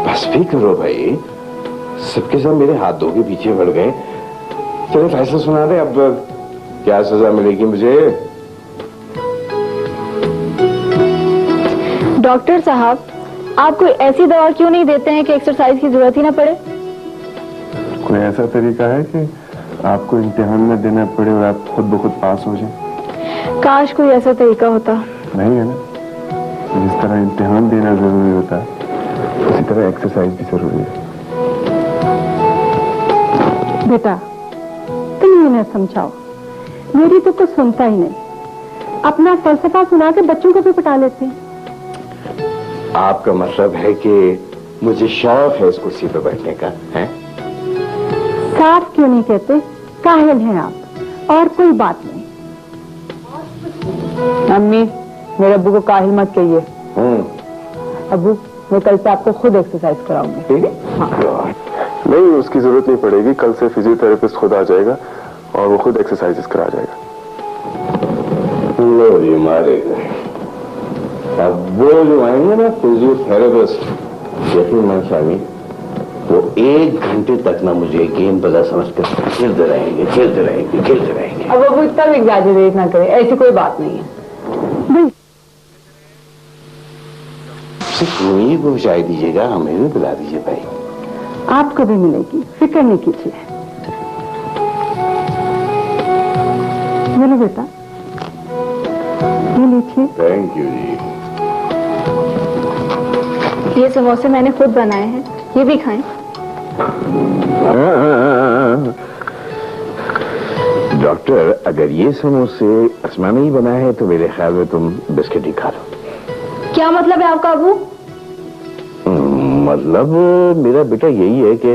बस भी करो भाई, सबके सब मेरे हाथ धो के पीछे पड़ गए। चलो फैसला सुना दे, अब क्या सजा मिलेगी मुझे? डॉक्टर साहब, आप कोई ऐसी दवा क्यों नहीं देते हैं कि एक्सरसाइज की जरूरत ही ना पड़े? कोई ऐसा तरीका है कि आपको इम्तिहान में देना पड़े और आप खुद ब खुद पास हो जाए? काश कोई ऐसा तरीका होता। नहीं है ना, जिस तरह इम्तिहान देना जरूरी होता है उसी तरह एक्सरसाइज भी जरूरी है। बेटा तुम इन्हें समझाओ, मेरी तो कुछ सुनता ही नहीं। अपना फलसफा सुना के बच्चों को भी पटा लेते हैं। आपका मतलब है कि मुझे शौक है इस कुर्सी पर बैठने का है? साफ क्यों नहीं कहते, काहिल हैं आप, और कोई बात नहीं। अम्मी, मेरे अब्बू को काहिल मत कहिए। अब्बू, मैं कल से आपको खुद एक्सरसाइज कराऊंगी। हाँ। नहीं, उसकी जरूरत नहीं पड़ेगी। कल से फिजियोथेरेपिस्ट खुद आ जाएगा और वो खुद एक्सरसाइजेस करा जाएगा। लो जी मारे, अब वो जो आएंगे ना फिजियोथेरेपिस्ट, यकीन मान शामी, वो 1 घंटे तक ना मुझे गेम बजा समझकर खेलते रहेंगे। अब वो इतना भी एग्जैजरेट ना करे, ऐसी कोई बात नहीं है। सिर्फ मुझे पहुंचाई दीजिएगा, हमें भी बुला दीजिए भाई। आपको भी मिलेगी, फिक्र नहीं कीजिए। मिलो बेटा, ये लीजिए। थैंक यू जी। ये समोसे मैंने खुद बनाए हैं, ये भी खाएं। डॉक्टर, अगर ये समोसे अस्मा ने ही बनाए हैं तो मेरे ख्याल में तुम बिस्किट ही खा लो। क्या मतलब है आपका अबू? मतलब मेरा बेटा यही है कि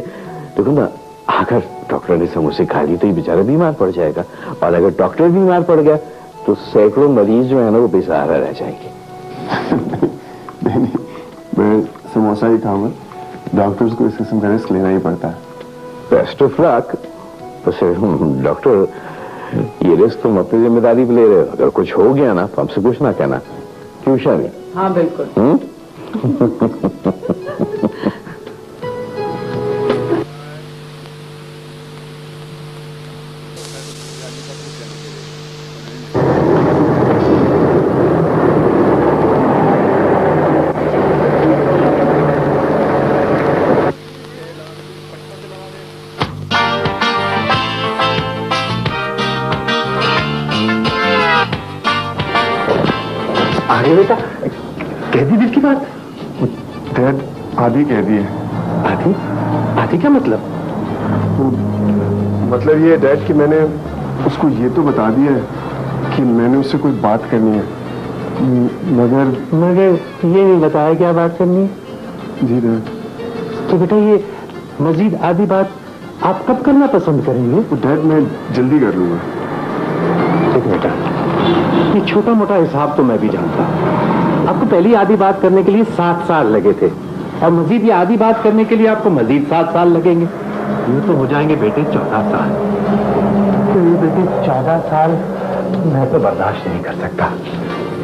देखो ना, अगर डॉक्टर ने समोसे खा ली तो ये बेचारा बीमार पड़ जाएगा, और अगर डॉक्टर बीमार पड़ गया तो सैकड़ों मरीज जो है ना वो बेसहारा रह जाएंगे। नहीं, मैं समोसा ही खाऊंगा। डॉक्टर्स को इस किस्म का रिस्क लेना ही पड़ता है। Best of luck. डॉक्टर, ये रिस्क तुम अपनी जिम्मेदारी पे ले रहे हो, अगर कुछ हो गया ना तो हमसे कुछ ना कहना, क्यों शामी? हाँ बिल्कुल। अरे बेटा, कह दी दिल की बात? डैड, आधी कह दी है। आधी? आधी क्या मतलब? मतलब ये डैड कि मैंने उसको ये तो बता दिया है कि मैंने उससे कोई बात करनी है, मगर ये नहीं बताया क्या बात करनी है। जी डैड। तो बेटा ये मजीद आधी बात आप कब करना पसंद करेंगे? डैड, मैं जल्दी कर लूंगा। देखो बेटा, ये छोटा मोटा हिसाब तो मैं भी जानता हूँ। आपको पहली आधी बात करने के लिए 7 साल लगे थे, और मजीद ये आधी बात करने के लिए आपको मजीद 7 साल लगेंगे। ये तो हो जाएंगे बेटे 14 साल। तो ये बेटे 14 साल मैं तो बर्दाश्त नहीं कर सकता।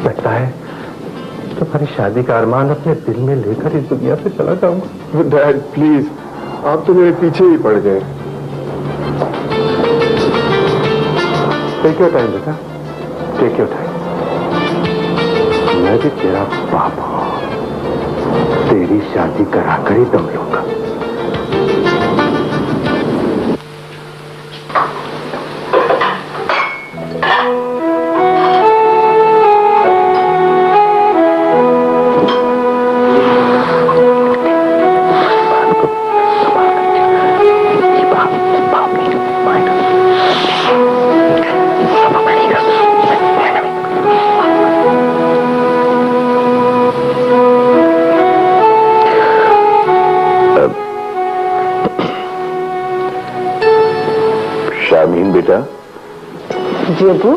लगता है तुम्हारी शादी का अरमान अपने दिल में लेकर इस दुनिया से चला जाऊंगा। डैड प्लीज, आप तो मेरे पीछे ही पड़ गए। टेक योर टाइम बेटा, टेक योर टाइम। मैं भी तेरा बाप हूं, तेरी शादी कराकर ही दम लूंगा। शामीन बेटा। जी अबू।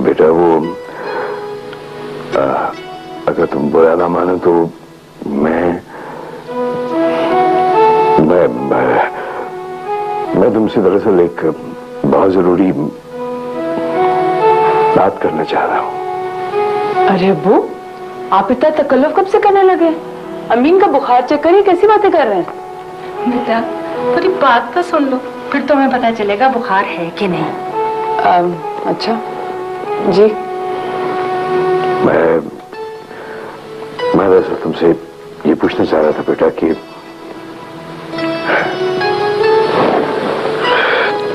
बेटा वो अगर तुम बुरा ना मानो तो मैं तुमसे दरअसल एक बहुत जरूरी बात करना चाह रहा हूं। अरे अबू, आप इतना तकल्लुफ कब से करने लगे? अमीन का बुखार चेक करिए, कैसी बातें कर रहे हैं? बेटा पूरी बात तो सुन लो, फिर तुम्हें पता चलेगा बुखार है कि नहीं। अच्छा जी। मैं वैसे तुमसे ये पूछना चाह रहा था बेटा कि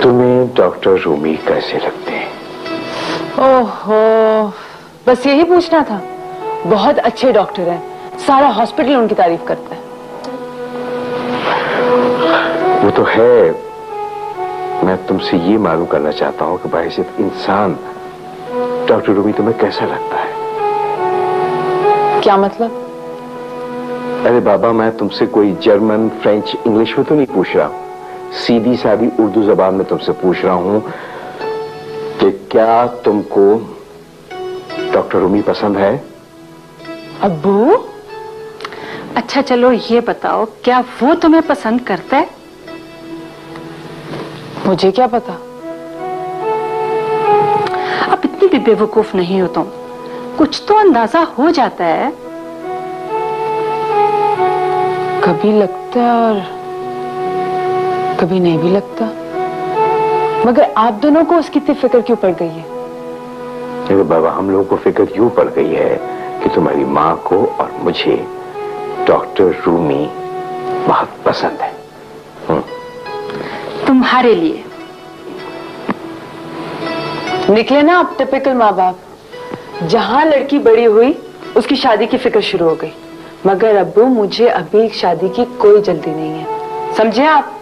तुम्हें डॉक्टर रूमी कैसे लगते हैं? ओहो, बस यही पूछना था। बहुत अच्छे डॉक्टर हैं, सारा हॉस्पिटल उनकी तारीफ करता है। वो तो है, मैं तुमसे ये मालूम करना चाहता हूं कि बाहिसियत इंसान डॉक्टर रूमी तुम्हें कैसा लगता है? क्या मतलब? अरे बाबा, मैं तुमसे कोई जर्मन, फ्रेंच, इंग्लिश में तो नहीं पूछ रहा, सीधी सादी उर्दू जबान में तुमसे पूछ रहा हूं कि क्या तुमको डॉक्टर रूमी पसंद है? अब्बू, अच्छा चलो ये बताओ, क्या वो तुम्हें पसंद करता है? मुझे क्या पता। अब इतनी भी बेवकूफ नहीं हो तुम, कुछ तो अंदाजा हो जाता है। कभी लगता है और कभी नहीं भी लगता। मगर आप दोनों को उसकी इतनी फिक्र क्यों पड़ गई है? अरे बाबा, हम लोगों को फिक्र यूं पड़ गई है कि तुम्हारी माँ को और मुझे डॉक्टर रूमी बहुत पसंद है। तुम्हारे लिए निकले ना आप टिपिकल माँ बाप। जहां लड़की बड़ी हुई उसकी शादी की फिक्र शुरू हो गई। मगर अब्बू, मुझे अभी शादी की कोई जल्दी नहीं है, समझे आप?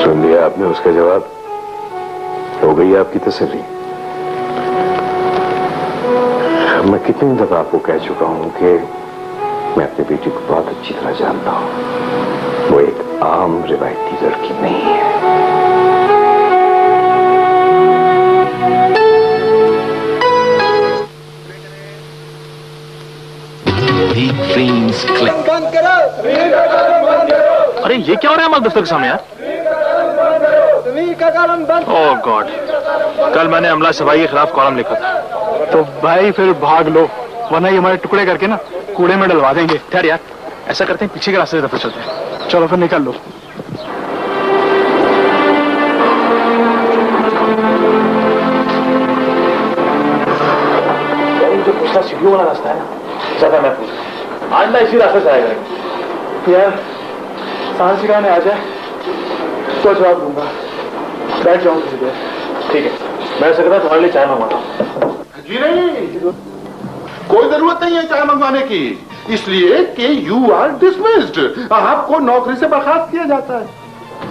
सुन लिया आपने उसका जवाब? हो गई आपकी तसल्ली? मैं कितनी दफा आपको कह चुका हूं कि मैं अपनी बेटी को बहुत अच्छी तरह जानता हूं। वो एक आम रिवायती लड़की नहीं है। अरे ये क्या हो रहा है हमारे दफ्तर के सामने यार? ओह गॉड, कल मैंने अमला सफाई के खिलाफ कॉलम लिखा था। तो भाई फिर भाग लो, वरना ये हमारे टुकड़े करके ना कूड़े में डलवा देंगे। ठहर यार, ऐसा करते हैं पीछे के रास्ते से दफ्तर चलते हैं। चलो फिर निकल लो। जो पिछला सीढ़ियों वाला रास्ता है ना, ज्यादा मैं पूछ आज ना इसी रास्ते से आएगा यार। सांस सिखाने आ जाए तो जवाब दूंगा। बैठ जाऊँ किसी देर। ठीक है, मैं सकता तुम्हारे लिए चाय मंगवाता हूँ। जी नहीं, कोई जरूरत नहीं है चाय मंगवाने की, इसलिए कि यू आर डिसमिस्ड। आपको नौकरी से बर्खास्त किया जाता है।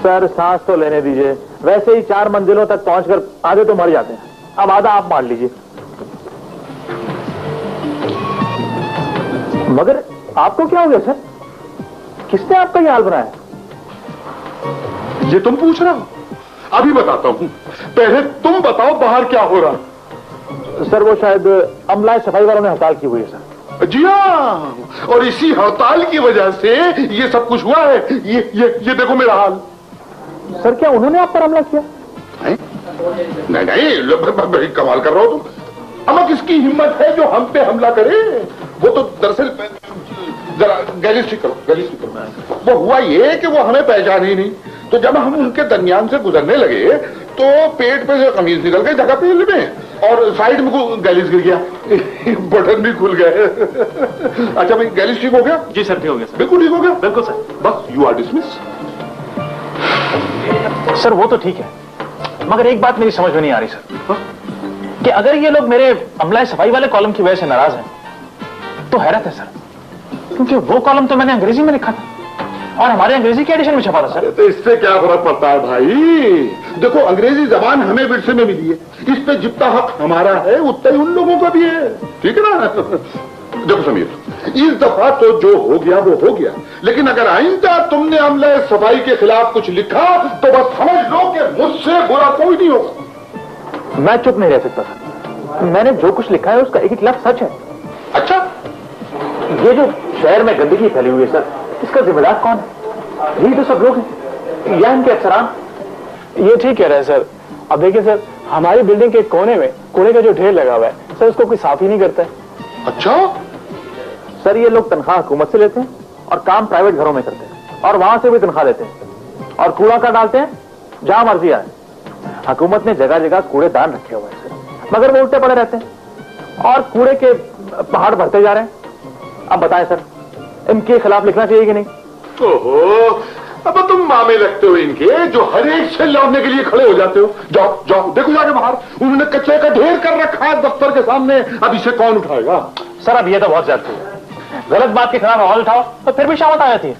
सर सांस तो लेने दीजिए, वैसे ही 4 मंजिलों तक पहुंचकर आधे तो मर जाते हैं, अब आधा आप मार लीजिए। मगर आपको क्या हो गया सर? किसने आपका ये हाल बनाया? ये तुम पूछ रहे हो? अभी बताता हूँ, पहले तुम बताओ बाहर क्या हो रहा। सर वो शायद अमला सफाई वालों ने हड़ताल की हुई है सर। जी हाँ, और इसी हड़ताल की वजह से ये सब कुछ हुआ है। ये देखो मेरा हाल। सर क्या उन्होंने आप पर हमला किया? नहीं, कमाल कर रहा हो तुम। अमा किसकी हिम्मत है जो हम पे हमला करे? वो तो दरअसल जरा गैलिस्टिक करो। वो हुआ ये कि वो हमें पहचान ही नहीं, तो जब हम उनके दरमियान से गुजरने लगे तो पेट पे से कमीज निकल गई जगह पे में, और साइड में गैलिस गिर गया, बटन भी खुल गए। अच्छा भाई, गैलिस ठीक हो गया? जी सर, ठीक हो गया सर। बिल्कुल ठीक हो गया? बिल्कुल सर। बस यू आर डिसमिस। सर वो तो ठीक है, मगर एक बात मेरी समझ में नहीं आ रही सर, कि अगर ये लोग मेरे अमला सफाई वाले कॉलम की वजह से नाराज हैं तो हैरत है सर, क्योंकि वो कॉलम तो मैंने अंग्रेजी में लिखा था और हमारे अंग्रेजी के एडिशन में छपा था सर। तो इससे क्या फर्क पड़ता है भाई? देखो, अंग्रेजी जबान हमें विरसे में मिली है, इस पे जितना हक हमारा है उतना ही उन लोगों का भी है, ठीक है ना? देखो समीर, इस दफा तो जो हो गया वो हो गया, लेकिन अगर आइंदा तुमने अमला सफाई के खिलाफ कुछ लिखा तो बस समझ लो कि मुझसे बुरा कोई नहीं होगा। मैं चुप नहीं रह सकता सर, मैंने जो कुछ लिखा है उसका एक एक लफ्ज सच है। अच्छा, ये जो शहर में गंदगी फैली हुई है सर, इसका जिम्मेदार कौन है? यही तो सब लोग हैं या इनके अफसरान। ये ठीक कह रहे हैं सर। अब देखिए सर, हमारी बिल्डिंग के कोने में कूड़े का जो ढेर लगा हुआ है सर, उसको कोई साफ ही नहीं करता है। अच्छा, सर ये लोग तनख्वाह हुकूमत से लेते हैं और काम प्राइवेट घरों में करते हैं और वहां से भी तनख्वाह लेते हैं और कूड़ा का डालते हैं जहां मर्जी आए। हुकूमत ने जगह जगह कूड़ेदान रखे हुए हैं मगर वो उल्टे पड़े रहते हैं और कूड़े के पहाड़ भरते जा रहे हैं। अब बताएं सर, इनके खिलाफ लिखना चाहिए कि नहीं? ओहो, अब तुम मामे लगते हो इनके, जो हर एक से लौटने के लिए खड़े हो जाते हो। जाओ जाओ, देखो जाके बाहर, उन्होंने कचरे का ढेर कर रखा है दफ्तर के सामने, अब इसे कौन उठाएगा? सर अब ये तो बहुत ज्यादा है। गलत बात के खिलाफ आवाज उठाओ तो फिर भी शामत आ जाती है।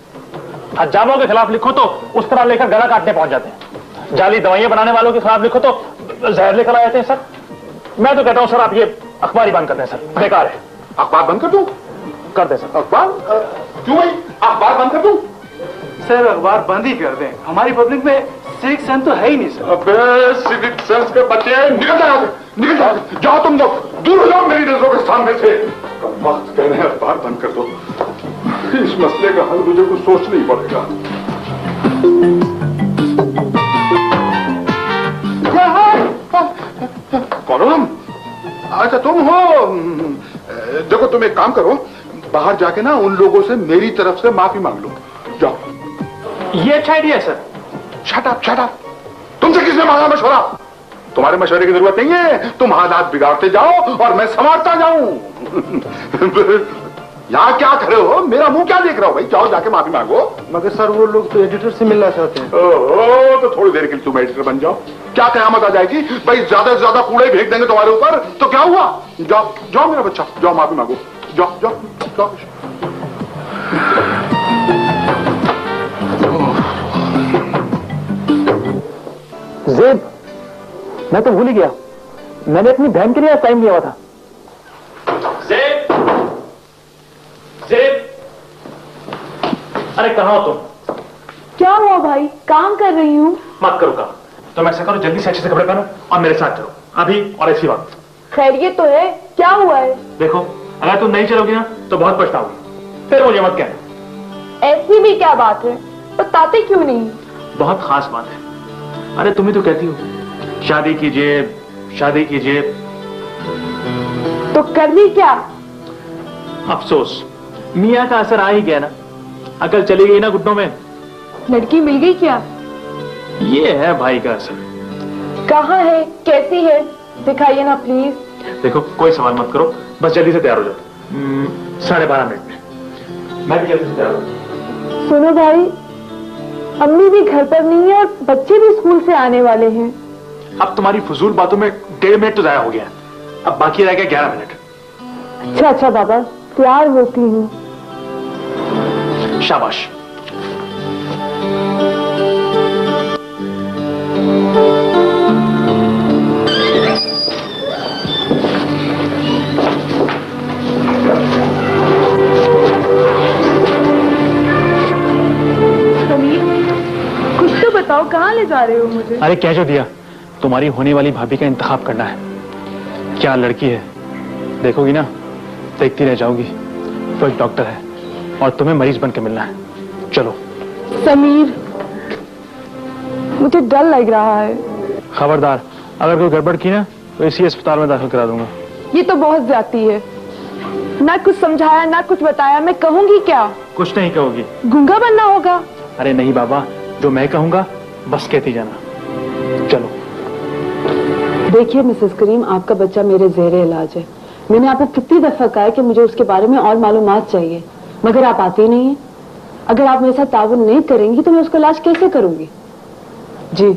हजामों के खिलाफ लिखो तो उस तरह लेकर गला काटने पहुंच जाते हैं। जाली दवाइयां बनाने वालों के खिलाफ लिखो तो जहर लेकर आ जाते हैं। सर मैं तो कहता हूं सर आप ये अखबार ही बंद कर दें सर, बेकार है। अखबार बंद कर दूं? कर दें सर। अखबार क्यों भाई, अखबार बंद कर दूं? सर अखबार बंद ही कर दें, हमारी पब्लिक में सिविक सेंस तो है ही नहीं सर। अबे सिविक सेंस के बच्चे, निकल जाओ, निकल जाओ, जाओ तुम लोग, दूर हो जाओ मेरी नजरों के सामने से। वक्त कह रहे हैं अखबार बंद कर दो, इस मसले का हल मुझे कुछ सोचना ही पड़ेगा। कौन हो तुम? अच्छा तुम हो, देखो तुम एक काम करो, बाहर जाके ना उन लोगों से मेरी तरफ से माफी मांग लो, जाओ। ये अच्छा आइडिया है sir. Shut up, shut up. तुमसे किसने मांगा मशवरा? तुम्हारे मशवरे की जरूरत नहीं है, तुम हालात बिगाड़ते जाओ और मैं संवारता जाऊं। यहाँ क्या खड़े हो, मेरा मुंह क्या देख रहा हो भाई? जाओ जाके माफी मांगो। मगर सर वो लोग तो एडिटर से मिलना चाहते हैं। ओहो, तो थोड़ी देर के लिए तुम एडिटर बन जाओ, क्या कयामत आ जाएगी भाई? ज्यादा से ज्यादा कूड़े फेंक देंगे तुम्हारे ऊपर तो क्या हुआ? जाओ जाओ मेरा बच्चा, जाओ माफी मांगो, जाओ जाओ जाओ। ज़ेब, मैं तो भूल ही गया, मैंने अपनी बहन के लिए टाइम लिया हुआ था। ज़ेब, ज़ेब, अरे कहाँ हो तुम? क्या हुआ भाई? काम कर रही हूँ। मत करो काम, तो मैं ऐसा करो जल्दी से अच्छे से कपड़े पहनो और मेरे साथ चलो अभी और ऐसी बात। खैरियत तो है, क्या हुआ है? देखो अगर तुम नहीं चलोगी ना तो बहुत पछताओगी, फिर मुझे मत कहना। ऐसी भी क्या बात है, बताते क्यों नहीं? बहुत खास बात है। अरे तुम ही तो कहती हो शादी कीजिए, शादी कीजिए। तो कर ली क्या? अफसोस, मियाँ का असर आ ही गया ना, अकल चली गई ना घुटनों में। लड़की मिल गई क्या? ये है भाई का असर। कहाँ है, कैसी है, दिखाइए ना प्लीज। देखो कोई सवाल मत करो, बस जल्दी से तैयार हो जाओ। 12:30 मिनट में मैं भी जल्दी से तैयार हूँ। सुनो भाई, अम्मी भी घर पर नहीं है और बच्चे भी स्कूल से आने वाले हैं। अब तुम्हारी फजूल बातों में 1.5 मिनट तो जाया हो गया, अब बाकी रह गया 11 मिनट। अच्छा अच्छा बाबा, तैयार होती हूँ। शाबाश। कुछ तो बताओ, कहाँ ले जा रहे हो मुझे? अरे क्या जो दिया, तुम्हारी होने वाली भाभी का इंतखाब करना है। क्या लड़की है, देखोगी ना देखती रह जाओगी। वो एक डॉक्टर है और तुम्हें मरीज बन के मिलना है। चलो। समीर, मुझे डर लग रहा है। खबरदार, अगर कोई गड़बड़ की ना तो इसी अस्पताल में दाखिल करा दूंगा। ये तो बहुत ज्यादती है, ना कुछ समझाया ना कुछ बताया, मैं कहूंगी क्या? कुछ नहीं कहोगी, गूंगा बनना होगा। अरे नहीं बाबा, जो मैं कहूंगा बस कहती जाना। चलो। देखिए मिसेस करीम, आपका बच्चा मेरे ज़ेरे इलाज है। मैंने आपको कितनी दफा कहा है कि मुझे उसके बारे में और मालूमात चाहिए, मगर आप आती नहीं है। अगर आप मेरे साथ ताउन नहीं करेंगी तो मैं उसका इलाज कैसे करूंगी? जी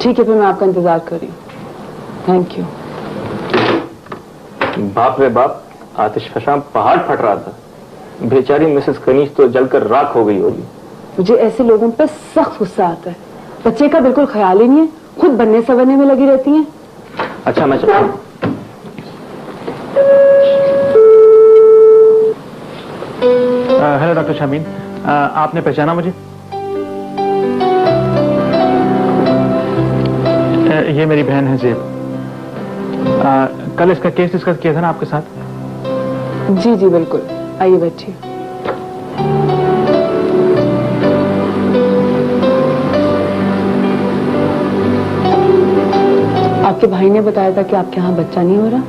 ठीक है, फिर मैं आपका इंतजार कर रही हूँ। Thank you. बाप रे बाप, आतिश फशां पहाड़ फट रहा था, बेचारी मिसेस कनीज तो जलकर राख हो गई होगी। मुझे ऐसे लोगों पर सख्त गुस्सा आता है। बच्चे का बिल्कुल ख्याल ही नहीं है, खुद बनने सवरने में लगी रहती हैं। अच्छा मैं चलता हूँ। हेलो डॉक्टर शामीन, आपने पहचाना मुझे? ये मेरी बहन है ज़ेब। कल इसका केस डिस्कस किया था ना आपके साथ? जी जी बिल्कुल, आइए बैठिए। आपके भाई ने बताया था कि आपके यहाँ बच्चा नहीं हो रहा।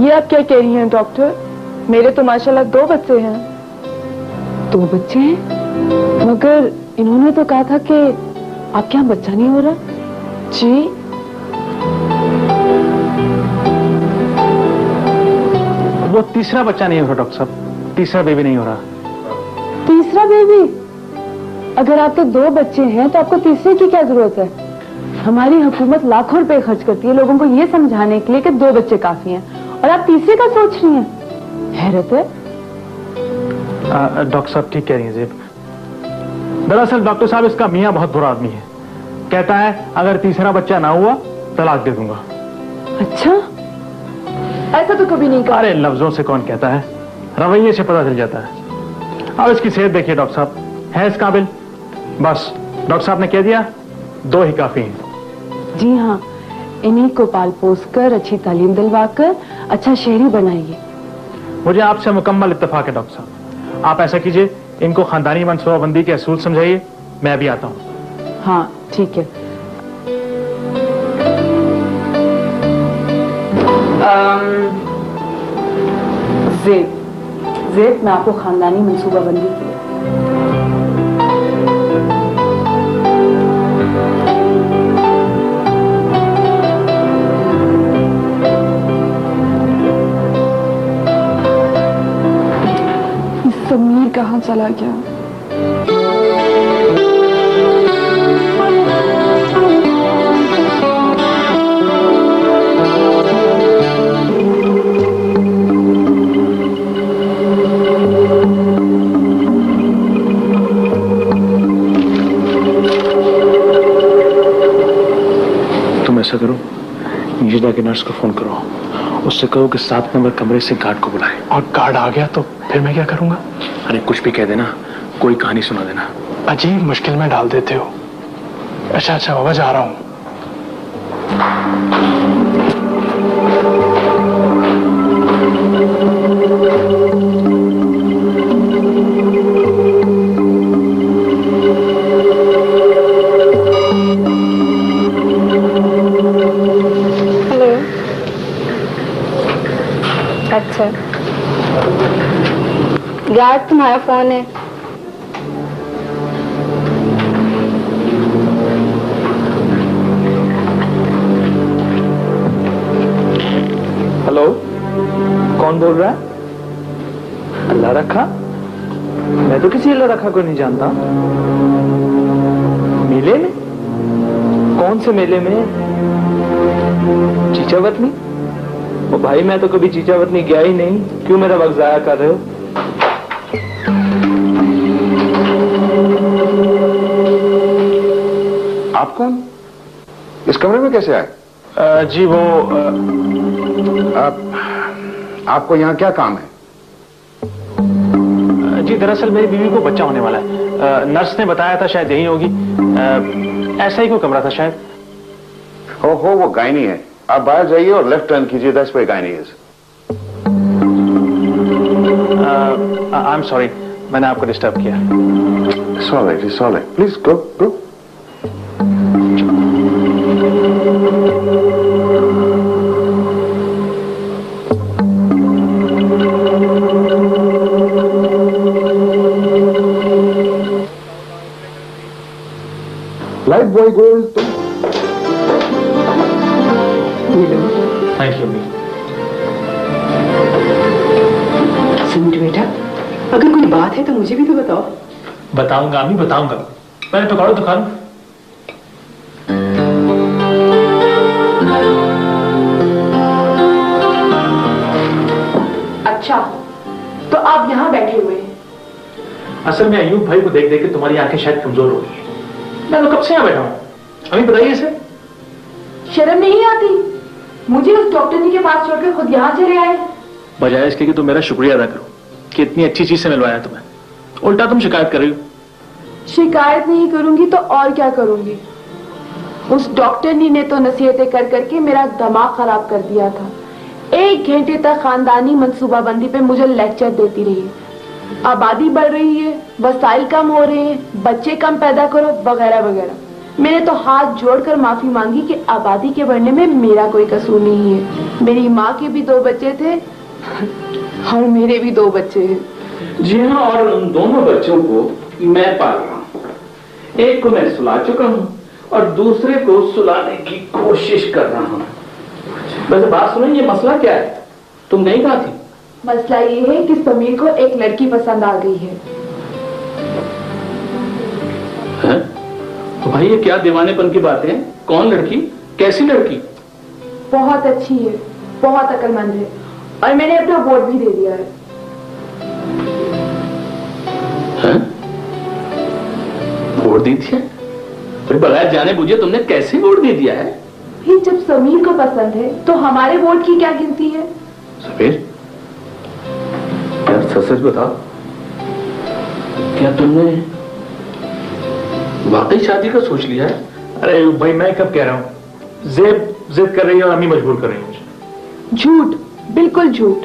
ये आप क्या कह रही हैं डॉक्टर? मेरे तो माशाल्लाह 2 बच्चे हैं। 2 बच्चे हैं? मगर इन्होंने तो कहा था कि आपके यहाँ बच्चा नहीं हो रहा। जी वो तीसरा बच्चा नहीं हो रहा डॉक्टर साहब, तीसरा बेबी नहीं हो रहा। तीसरा बेबी? अगर आपके 2 बच्चे हैं तो आपको तीसरे की क्या जरूरत है? हमारी हुकूमत लाखों रुपए खर्च करती है लोगों को ये समझाने के लिए कि 2 बच्चे काफी हैं, और आप तीसरे का सोच रही हैं। हैरत है। डॉक्टर साहब ठीक कह रही हैं जेब। दरअसल डॉक्टर साहब इसका मियाँ बहुत बुरा आदमी है, कहता है अगर तीसरा बच्चा ना हुआ तलाक दे दूंगा। अच्छा, ऐसा तो कभी नहीं कहा। अरे लफ्जों से कौन कहता है, रवैये से पता चल जाता है। अब इसकी सेहत देखिए डॉक्टर साहब, है इस काबिल? बस डॉक्टर साहब ने कह दिया 2 ही काफी हैं। जी हाँ, इन्हीं को पाल पोस कर अच्छी तालीम दिलवाकर अच्छा शहरी बनाइए। मुझे आपसे मुकम्मल इत्तेफाक है डॉक्टर साहब। आप ऐसा कीजिए, इनको खानदानी मनसूबाबंदी के असूल समझाइए, मैं अभी आता हूँ। हाँ ठीक है। जेब मैं आपको खानदानी मनसूबाबंदी की समीर कहाँ चला गया? तुम ऐसा करो, नीचे जाके नर्स को फोन करो, उससे कहो कि 7 नंबर कमरे से गार्ड को बुलाए। और गार्ड आ गया तो फिर मैं क्या करूंगा? अरे कुछ भी कह देना, कोई कहानी सुना देना। अजीब मुश्किल में डाल देते हो। अच्छा बाबा, जा रहा हूं। हेलो। अच्छा, गार्ड तुम्हारा फोन है। हेलो, कौन बोल रहा है? अल्लाह रखा? मैं तो किसी अल्लाह रखा को नहीं जानता। मेले में? कौन से मेले में? चीचावतनी? ओ भाई, मैं तो कभी चीचावतनी गया ही नहीं, क्यों मेरा वक्त जाया कर रहे हो? आप कौन? इस कमरे में कैसे आए? जी वो आपको यहाँ क्या काम है? जी दरअसल मेरी बीवी को बच्चा होने वाला है। नर्स ने बताया था शायद यही होगी। ऐसा ही कोई कमरा था शायद। हो वो गायनी है। आप बाहर जाइए और लेफ्ट टर्न कीजिए, that's where gynae is. I am sorry, मैंने आपको डिस्टर्ब किया। It's all right, please go. Life boy gold तुम। Thank you. सुन बेटा, अगर कोई बात है तो मुझे भी तो बताओ। बताऊंगा अम्मी, बताऊंगा। पहले पकड़ो दुकान। अच्छा, तो आप यहाँ बैठे हुए हैं? असल में अयूब भाई को देख देख के तुम्हारी आंखें शायद कमजोर हो गई है। मैं तो कब से यहाँ बैठा हूँ। अभी बताइए इसे। शर्म नहीं आती? मुझे उस डॉक्टरनी के पास छोड़कर खुद यहाँ चले आए। बजाय इसके कि तुम मेरा शुक्रिया अदा करो कि इतनी अच्छी चीज से मिलवाया तुम्हें, उल्टा तुम शिकायत कर रही हो। शिकायत नहीं करूंगी तो और क्या करूंगी? उस डॉक्टरनी ने तो नसीहतें कर करके मेरा दिमाग खराब कर दिया था। 1 घंटे तक खानदानी मंसूबाबंदी पे मुझे लेक्चर देती रही। आबादी बढ़ रही है, वसाइल कम हो रहे हैं, बच्चे कम पैदा करो, वगैरह वगैरह। मैंने तो हाथ जोड़कर माफी मांगी कि आबादी के बढ़ने में मेरा कोई कसूर नहीं है। मेरी माँ के भी 2 बच्चे थे और मेरे भी 2 बच्चे हैं। जी हाँ, और उन दोनों बच्चों को मैं पाल रहा हूँ। एक को मैं सुला चुका हूँ और दूसरे को सुलाने की कोशिश कर रहा हूँ। वैसे बात सुनो, ये मसला क्या है? तुम नहीं कहा थी? मसला ये है कि समीर को एक लड़की पसंद आ गई है। तो भाई ये क्या दीवानेपन की बातें हैं? कौन लड़की? कैसी लड़की? बहुत अच्छी है, बहुत अक्लमंद है और मैंने अपना वोट भी दे दिया है। वोट दी थी? फिर बगैर जाने बुझे तुमने कैसे वोट दे दिया है? ही जब समीर को पसंद है तो हमारे वोट की क्या गिनती है? समीर, यार सच बताओ, क्या तुमने वाकई शादी का सोच लिया है? अरे भाई मैं कब कह रहा हूँ, जेब जिद कर रही है और अम्मी मजबूर कर रही है मुझे। झूठ, बिल्कुल झूठ।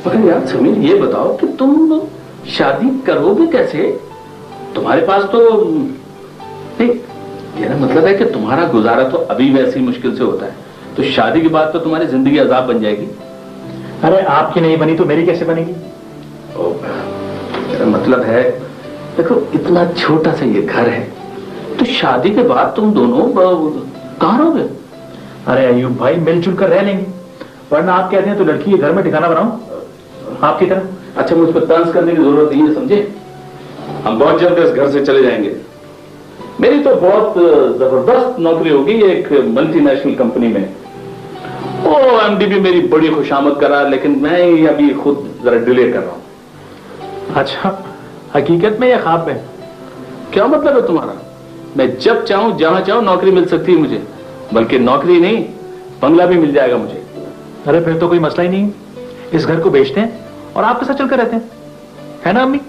मगर यार समीर ये बताओ कि तुम शादी करोगे कैसे? तुम्हारे पास तो नहीं, मेरा मतलब है कि तुम्हारा गुजारा तो अभी वैसे ही मुश्किल से होता है, तो शादी के बाद तो तुम्हारी जिंदगी अजाब बन जाएगी। अरे आपकी नहीं बनी तो मेरी कैसे बनेगी? मेरा मतलब है, देखो इतना छोटा सा ये घर है, तो शादी के बाद तुम दोनों कहाँ रहोगे? अरे अयूब भाई मिलजुल कर रह लेंगे, वरना आप कहते हैं तो लड़की के घर में ठिकाना बनाओ आपकी तरह। अच्छा, मुझ पर तंज करने की जरूरत नहीं है, समझे? हम बहुत जल्द इस घर से चले जाएंगे। मेरी तो बहुत जबरदस्त नौकरी होगी एक मल्टीनेशनल कंपनी में। ओ एमडी भी मेरी बड़ी खुशामद करा, लेकिन मैं ही अभी खुद जरा डिले कर रहा हूं। अच्छा, हकीकत में या ख्वाब में? क्या मतलब है तुम्हारा? मैं जब चाहूं जहां चाहूं नौकरी मिल सकती है मुझे, बल्कि नौकरी नहीं बंगला भी मिल जाएगा मुझे। अरे फिर तो कोई मसला ही नहीं, इस घर को बेचते हैं और आपके साथ चलकर रहते हैं, है ना अम्मी?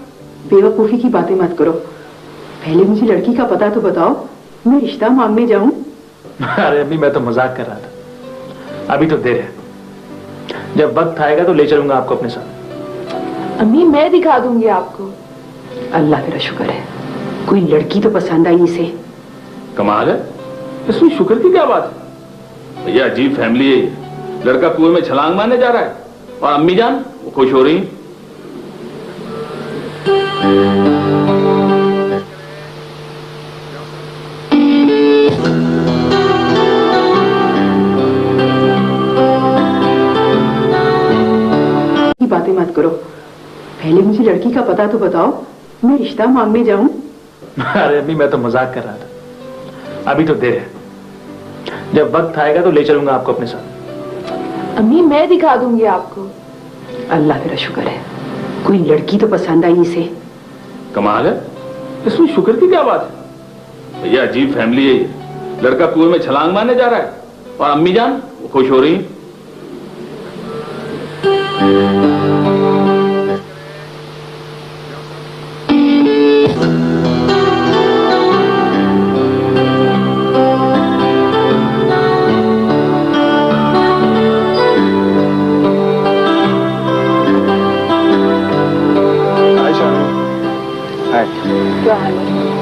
बेवकूफी की बातें मत करो, पहले मुझे लड़की का पता तो बताओ, मैं रिश्ता मांगने जाऊं। अरे अम्मी मैं तो मजाक कर रहा था, अभी तो देर है, जब वक्त आएगा तो ले चलूंगा आपको अपने साथ। अम्मी मैं दिखा दूंगी आपको। अल्लाह तेरा शुक्र है, कोई लड़की तो पसंद आई इसे। कमाल है, इसमें शुक्र की क्या बात है? भैया अजीब फैमिली है ये। लड़का कुएं में छलांग मारने जा रहा है और अम्मी जान वो खुश हो रही। बातें मत करो, पहले मुझे लड़की का पता तो बताओ, मैं रिश्ता मांगने जाऊं। अरे अम्मी मैं तो मजाक कर रहा था, अभी तो देर है, जब वक्त आएगा तो ले चलूंगा आपको अपने साथ। अम्मी मैं दिखा दूंगी आपको। अल्लाह तेरा शुक्र है, कोई लड़की तो पसंद आई इसे। कमाल है, इसमें शुक्र की क्या बात है? भैया अजीब फैमिली है ये। लड़का कुएं में छलांग मारने जा रहा है और अम्मी जान वो खुश हो रही।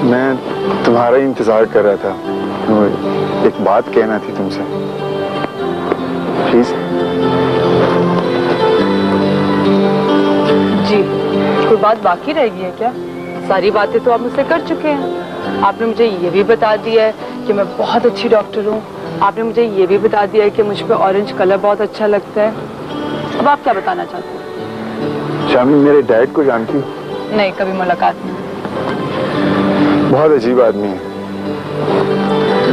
मैं तुम्हारा इंतजार कर रहा था, एक बात कहना थी तुमसे, प्लीज। जी, कोई बात बाकी रह गई है क्या? सारी बातें तो आप मुझसे कर चुके हैं। आपने मुझे ये भी बता दिया है कि मैं बहुत अच्छी डॉक्टर हूँ, आपने मुझे ये भी बता दिया है कि मुझ पर ऑरेंज कलर बहुत अच्छा लगता है। अब आप क्या बताना चाहते हैं? शामी मेरे डैड को जानती हो? नहीं, कभी मुलाकात नहीं। बहुत अजीब आदमी है,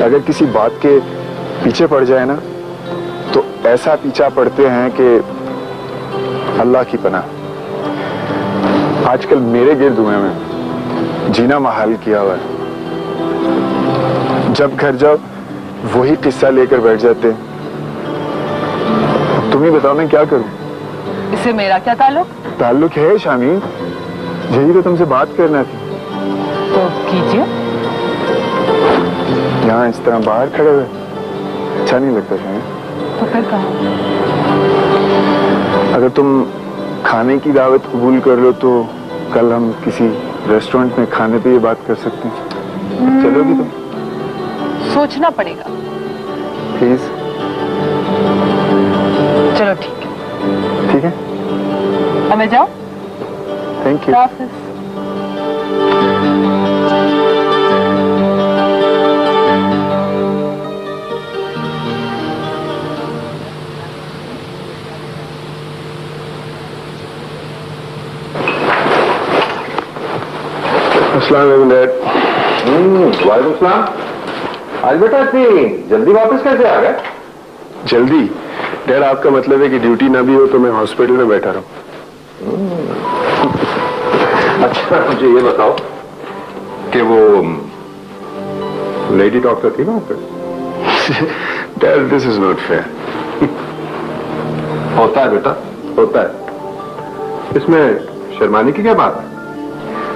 अगर किसी बात के पीछे पड़ जाए ना तो ऐसा पीछा पड़ते हैं कि अल्लाह की पनाह। आजकल मेरे गिर्द हुए में जीना महाल किया हुआ है, जब घर जाओ वही किस्सा लेकर बैठ जाते हैं। तुम ही बताओ मैं क्या करूं? इससे मेरा क्या ताल्लुक? ताल्लुक है शामी, यही तो तुमसे बात करना थी। तो कीजिए। यहाँ इस तरह बाहर खड़े हुए अच्छा नहीं लगता शामी। तो फिर कहाँ? अगर तुम खाने की दावत कबूल कर लो तो कल हम किसी रेस्टोरेंट में खाने पे ये बात कर सकते हैं। चलोगी तुम? सोचना पड़ेगा। प्लीज। चलो ठीक है। ठीक है, अब मैं जाऊं? Thank you. अस्सलाम वालेकुम डैड। वालेकुम सलाम। आज बेटा इतनी जल्दी वापस कैसे आ गए? जल्दी? डैड आपका मतलब है कि ड्यूटी ना भी हो तो मैं हॉस्पिटल में बैठा रहूं? अच्छा मुझे ये बताओ कि वो लेडी डॉक्टर थी ना वहां पे? Dad this is not fair. होता है बेटा, होता है। इसमें शर्माने की क्या बात है?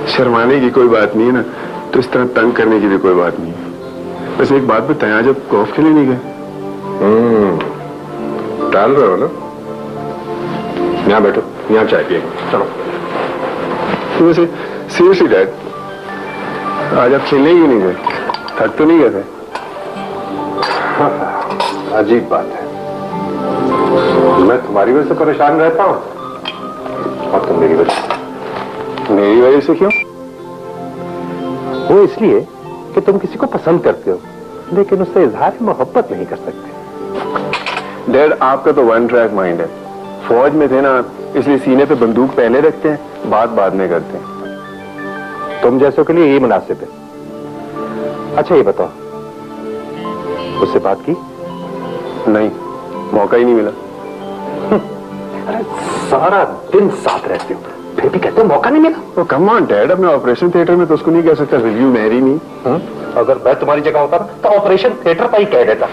शर्माने की कोई बात नहीं है ना, तो इस तरह तंग करने की भी कोई बात नहीं है। बस एक बात बताएं, आज आप गोल्फ खेलने नहीं गए? टाल रहे हो ना? यहाँ बैठो, यहाँ चाय पिएंगे, चलो। तो वैसे सीरियसली डैड, आज आप खेलने ही नहीं गए? थक तो नहीं गए थे? अजीब बात है, मैं तुम्हारी वजह से परेशान रहता हूं और तुम मेरी वजह से। मेरी वजह से क्यों? वो इसलिए कि तुम किसी को पसंद करते हो लेकिन उससे इजहार मोहब्बत नहीं कर सकते। डैड आपका तो वन ट्रैक माइंड है। फौज में थे ना, इसलिए सीने पे बंदूक पहले रखते हैं, बात बाद में करते हैं। तुम जैसों के लिए यही मुनासिब है। अच्छा ये बताओ, उससे बात की? नहीं, मौका ही नहीं मिला। अरे सारा दिन साथ रहते हो फिर भी कहते हो मौका नहीं मिला? तो कम ऑन डैड, अब मैं ऑपरेशन थिएटर में तो उसको नहीं कह सकता विल यू मैरी मी। अगर मैं तुम्हारी जगह होता ना तो ऑपरेशन थिएटर पर ही कह देता।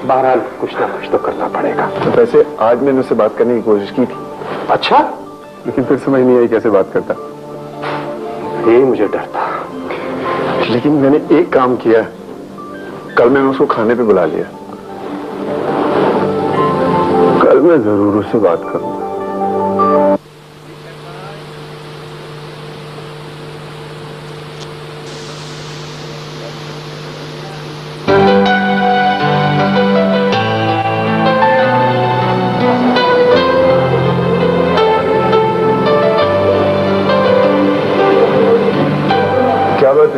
बहरहाल कुछ ना कुछ तो करना पड़ेगा। तो वैसे आज मैंने उससे बात करने की कोशिश की थी। अच्छा? लेकिन फिर समझ नहीं आई कैसे बात करता। ये मुझे डर था। लेकिन मैंने एक काम किया, कल मैंने उसको खाने पे बुला लिया। कल मैं जरूर उससे बात करूंगा।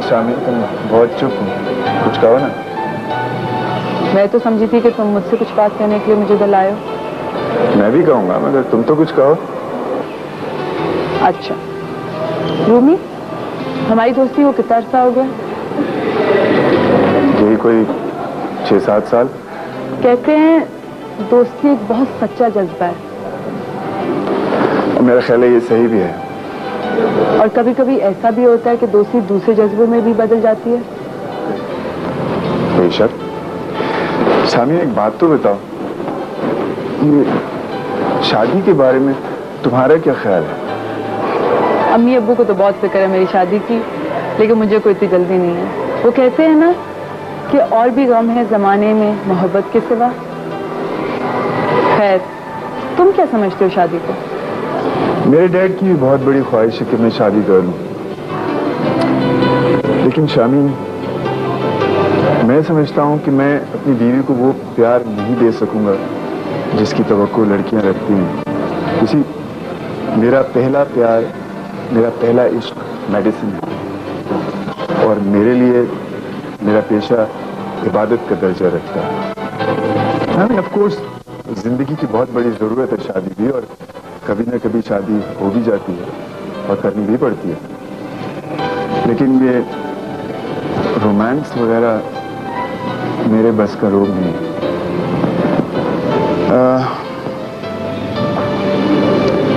शामिल, तुम बहुत चुप हो, कुछ कहो ना। मैं तो समझी थी कि तुम मुझसे कुछ बात करने के लिए मुझे इधर लाए हो। मैं भी कहूंगा मगर तुम तो कुछ कहो। अच्छा रूमी, हमारी दोस्ती को कितना अर्सा हो गया? यही कोई 6-7 साल। कहते हैं दोस्ती एक बहुत सच्चा जज्बा है। और मेरा ख्याल है ये सही भी है। और कभी कभी ऐसा भी होता है कि दोस्ती दूसरे जज्बे में भी बदल जाती है। बेशक। शामी एक बात तो बताओ, ये शादी के बारे में तुम्हारा क्या ख्याल है? अम्मी अब्बू को तो बहुत फिक्र है मेरी शादी की, लेकिन मुझे कोई इतनी जल्दी नहीं है। वो कहते हैं ना कि और भी गम है जमाने में मोहब्बत के सिवा। खैर, तुम क्या समझते हो शादी को? मेरे डैड की भी बहुत बड़ी ख्वाहिश है कि मैं शादी कर लूं, लेकिन शामी मैं समझता हूं कि मैं अपनी बीवी को वो प्यार नहीं दे सकूंगा जिसकी तवक्को लड़कियां रखती हैं। किसी मेरा पहला प्यार, मेरा पहला इश्क मेडिसिन है और मेरे लिए मेरा पेशा इबादत का दर्जा रखता है। हाँ, ऑफ कोर्स जिंदगी की बहुत बड़ी जरूरत है शादी भी, और कभी ना कभी शादी हो भी जाती है और करनी भी पड़ती है, लेकिन ये रोमांस वगैरह मेरे बस का रोग नहीं।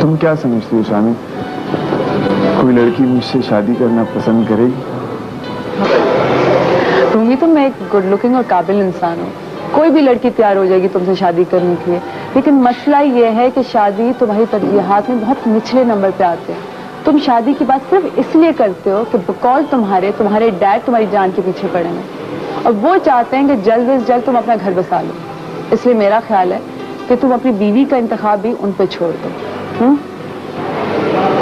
तुम क्या समझती हो शामी, कोई लड़की मुझसे शादी करना पसंद करेगी? रूमी, तुम मैं एक गुड लुकिंग और काबिल इंसान हूँ, कोई भी लड़की तैयार हो जाएगी तुमसे शादी करने के लिए। लेकिन मसला ये है कि शादी तुम्हारी तरजीहात में बहुत निचले नंबर पे आते हैं। तुम शादी की बात सिर्फ इसलिए करते हो कि बकौल तुम्हारे डैड तुम्हारी जान के पीछे पड़े हैं और वो चाहते हैं कि जल्द से जल्द तुम अपना घर बसा लो। इसलिए मेरा ख्याल है कि तुम अपनी बीवी का इंतखाब भी उन पे छोड़ दो।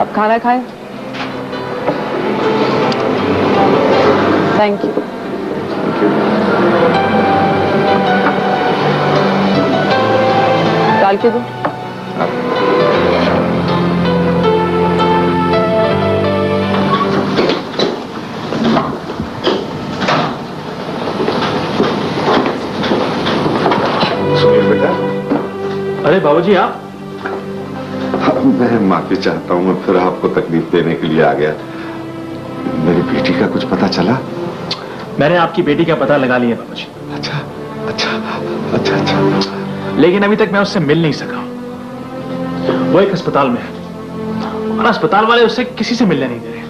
अब खाना खाएं। Thank you. Thank you. डाल के दो। सुनील बेटा। अरे बाबूजी आप? मैं माफी चाहता हूँ, मैं फिर आपको तकलीफ देने के लिए आ गया। मेरी बेटी का कुछ पता चला? मैंने आपकी बेटी का पता लगा लिया बाबूजी। अच्छा अच्छा अच्छा अच्छा। लेकिन अभी तक मैं उससे मिल नहीं सका। वो एक अस्पताल में है और अस्पताल वाले उससे किसी से मिलने नहीं दे रहे।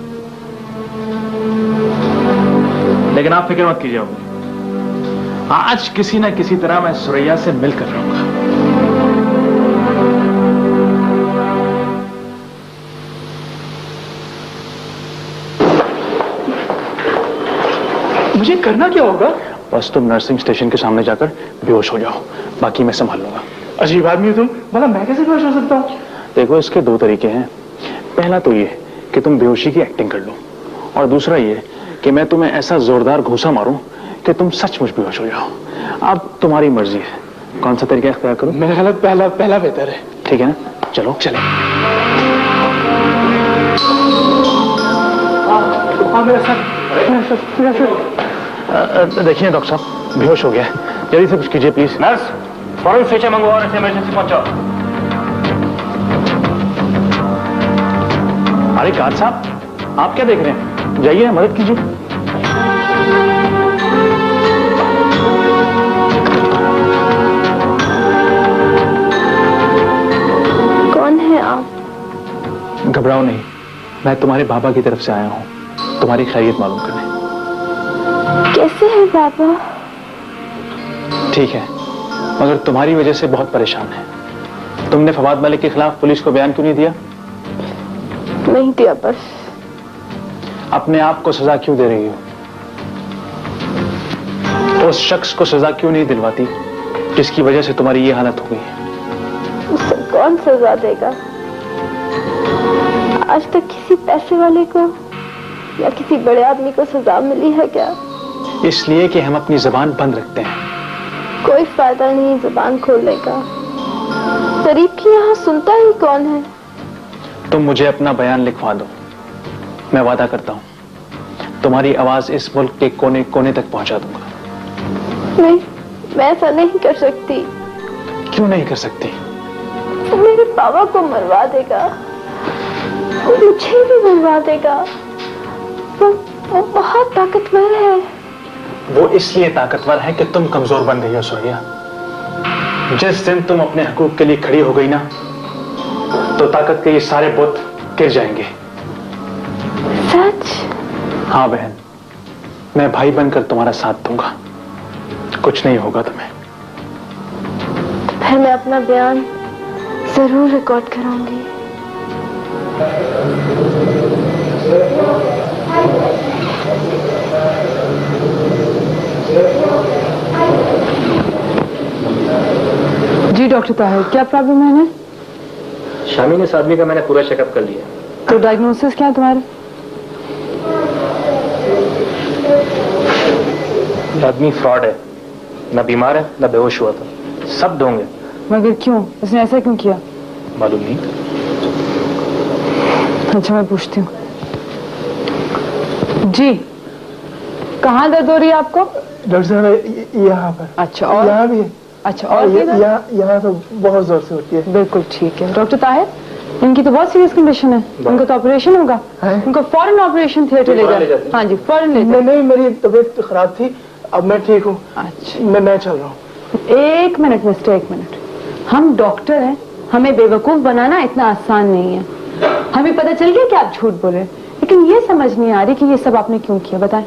लेकिन आप फिक्र मत कीजिए बाबूजी, आज किसी ना किसी तरह मैं सुरैया से मिलकर रहूंगा। मुझे करना क्या होगा? बस तुम नर्सिंग स्टेशन के सामने जाकर बेहोश हो जाओ, बाकी मैं संभाल लूंगा। अजीब आदमी हो तुम, भला मैं कैसे बेहोश हो सकता हूँ? देखो इसके दो तरीके हैं। पहला तो ये कि तुम बेहोशी की एक्टिंग कर लो, और दूसरा ये कि मैं तुम्हें ऐसा जोरदार घूंसा मारूं कि तुम सचमुच बेहोश हो जाओ। अब तुम्हारी मर्जी है, कौन सा तरीका इख्तियार करूं? मेरा ख्याल पहला बेहतर है। ठीक है ना, चलो चले। देखिए डॉक्टर साहब बेहोश हो गया है, जल्दी से कुछ कीजिए प्लीज। नर्स फौरन स्ट्रेचर मंगवाओ और इसे इमरजेंसी पहुंचाओ। अरे गार्ड साहब आप क्या देख रहे हैं, जाइए मदद कीजिए। कौन है आप? घबराओ नहीं, मैं तुम्हारे बाबा की तरफ से आया हूं तुम्हारी खैरियत मालूम करने। कैसे है बाबा? ठीक है, मगर तुम्हारी वजह से बहुत परेशान है। तुमने फवाद मलिक के खिलाफ पुलिस को बयान क्यों नहीं दिया? नहीं दिया बस। अपने आप को सजा क्यों दे रही हो? उस शख्स को सजा क्यों नहीं दिलवाती जिसकी वजह से तुम्हारी ये हालत हो गई है? उसे कौन सजा देगा? आज तक किसी पैसे वाले को या किसी बड़े आदमी को सजा मिली है क्या? इसलिए कि हम अपनी जुबान बंद रखते हैं। कोई फायदा नहीं जुबान खोलने का। शरीफ की यहाँ सुनता ही कौन है? तुम मुझे अपना बयान लिखवा दो, मैं वादा करता हूं तुम्हारी आवाज इस मुल्क के कोने कोने तक पहुंचा दूंगा। नहीं, मैं ऐसा नहीं कर सकती। क्यों नहीं कर सकती? वो मेरे बाबा को मरवा देगा, वो मुझे भी मरवा देगा। वो बहुत ताकतवर है। वो इसलिए ताकतवर है कि तुम कमजोर बन गई हो सुरैया। जिस दिन तुम अपने हकूक के लिए खड़ी हो गई ना, तो ताकत के ये सारे बुत गिर जाएंगे। सच? हाँ बहन, मैं भाई बनकर तुम्हारा साथ दूंगा, कुछ नहीं होगा तुम्हें। फिर मैं अपना बयान जरूर रिकॉर्ड कराऊंगी। जी डॉक्टर ताहिर, क्या प्रॉब्लम है इन्हें? शामी ने इस आदमी का मैंने पूरा चेकअप कर लिया। तो डायग्नोसिस क्या है तुम्हारे? आदमी फ्रॉड है, ना बीमार है ना बेहोश हुआ था, सब दोंगे। मगर क्यों? इसने ऐसा क्यों किया? मालूम नहीं। अच्छा मैं पूछती हूँ। जी, कहाँ दर्द हो रही है आपको? डॉक्टर साहब यहाँ पर। अच्छा, और यहाँ भी? अच्छा, और यहाँ तो बहुत जोर से होती है। बिल्कुल ठीक है। डॉक्टर ताहिर, इनकी तो बहुत सीरियस कंडीशन है, उनका तो ऑपरेशन होगा। उनको फौरन ऑपरेशन थिएटर ले जाए। हाँ जी फौरन ले जाए। नहीं, मेरी तबीयत खराब थी, अब मैं ठीक हूँ। अच्छा मैं चल रहा हूँ। एक मिनट मिस्टर, एक मिनट। हम डॉक्टर हैं, हमें बेवकूफ बनाना इतना आसान नहीं है। हमें पता चल गया कि आप झूठ बोल रहे हैं, लेकिन ये समझ नहीं आ रही कि ये सब आपने क्यों किया, बताएं।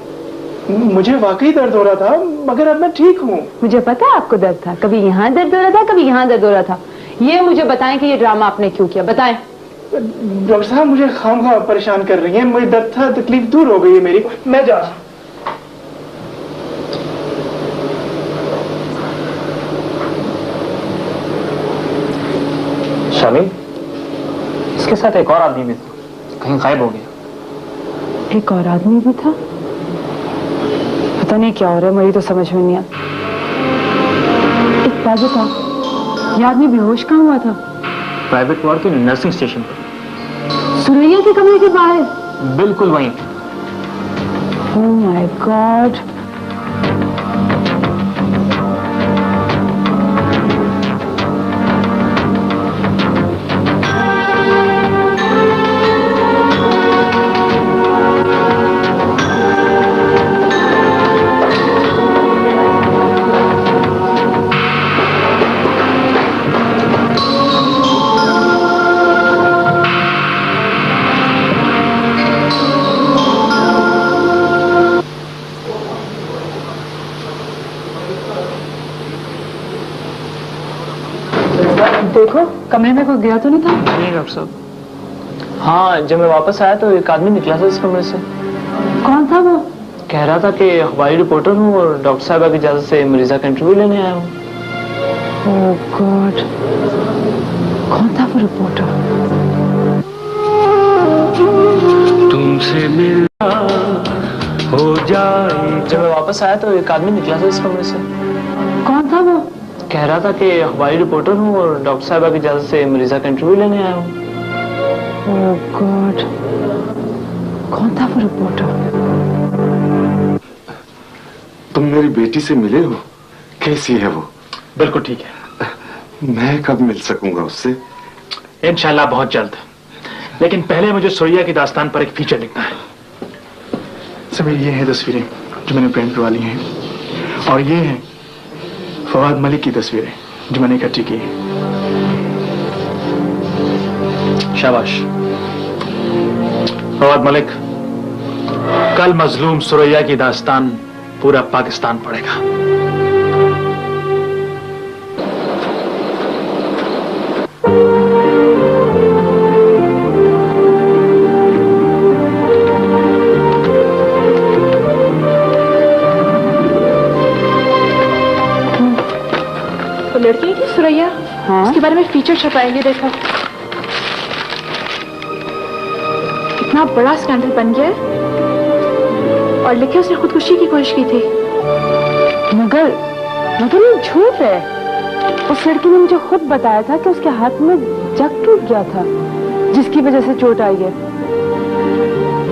मुझे वाकई दर्द हो रहा था, मगर अब मैं ठीक हूँ। मुझे पता है आपको दर्द था, कभी यहाँ दर्द हो रहा था, कभी यहाँ दर्द हो रहा था। ये मुझे बताएं कि ये ड्रामा आपने क्यों किया, बताएं। डॉक्टर साहब मुझे खामखा परेशान कर रही हैं, मुझे दर्द था, तकलीफ दूर हो गई है मेरी, मैं जा रहा हूँ। शामी, इसके साथ एक और आदमी भी था, कहीं गायब हो गया। एक और आदमी भी था? पता नहीं क्या हो रहा है, मुझे तो समझ में नहीं आता। एक बात बताओ, ये आदमी बेहोश कहाँ हुआ था? प्राइवेट वार्ड के नर्सिंग स्टेशन पर, सुरैया के कमरे के बाहर। बिल्कुल वहीं। Oh my God. देखो कमरे में कोई गया तो नहीं था? नहीं डॉक्टर साहब। हाँ, जब मैं वापस आया तो एक आदमी निकला था इस कमरे से। कौन था वो? कह रहा था कि हवाई रिपोर्टर हूँ और डॉक्टर साहबा की इजाजत से मरीजा का इंटरव्यू लेने आया हूँ। ओह गॉड, कौन था वो रिपोर्टर? तुमसे मिलना हो जाए। जब मैं वापस आया तो एक आदमी निकला था इस कमरे से। कौन था वो? कह रहा था कि हवाई रिपोर्टर हूँ और डॉक्टर साहबा की इजाजत से मरीजा का इंटरव्यू लेने आया हूँ। ओह गॉड, कौन था वो रिपोर्टर? तुम मेरी बेटी से मिले हो? कैसी है वो? बिल्कुल ठीक है। मैं कब मिल सकूंगा उससे? इंशाल्लाह बहुत जल्द, लेकिन पहले मुझे सुरैया की दास्तान पर एक फीचर लिखना है। समीर, ये हैं तस्वीरें जो मैंने प्रिंट करवा ली हैं, और ये हैं फवाद मलिक की तस्वीरें जो मैंने इकट्ठी की हैं। शाबाश। फवाद मलिक, कल मजलूम सुरैया की दास्तान पूरा पाकिस्तान पढ़ेगा। लड़की थी सुरैया। हाँ? उसके बारे में फीचर छपाएंगे, देखा कितना बड़ा स्कैंडल बन गया है। और लिखे उसने खुदकुशी की कोशिश की थी। मगर ये झूठ है। उस लड़की ने मुझे खुद बताया था कि उसके हाथ में जग टूट गया था, जिसकी वजह से चोट आई है।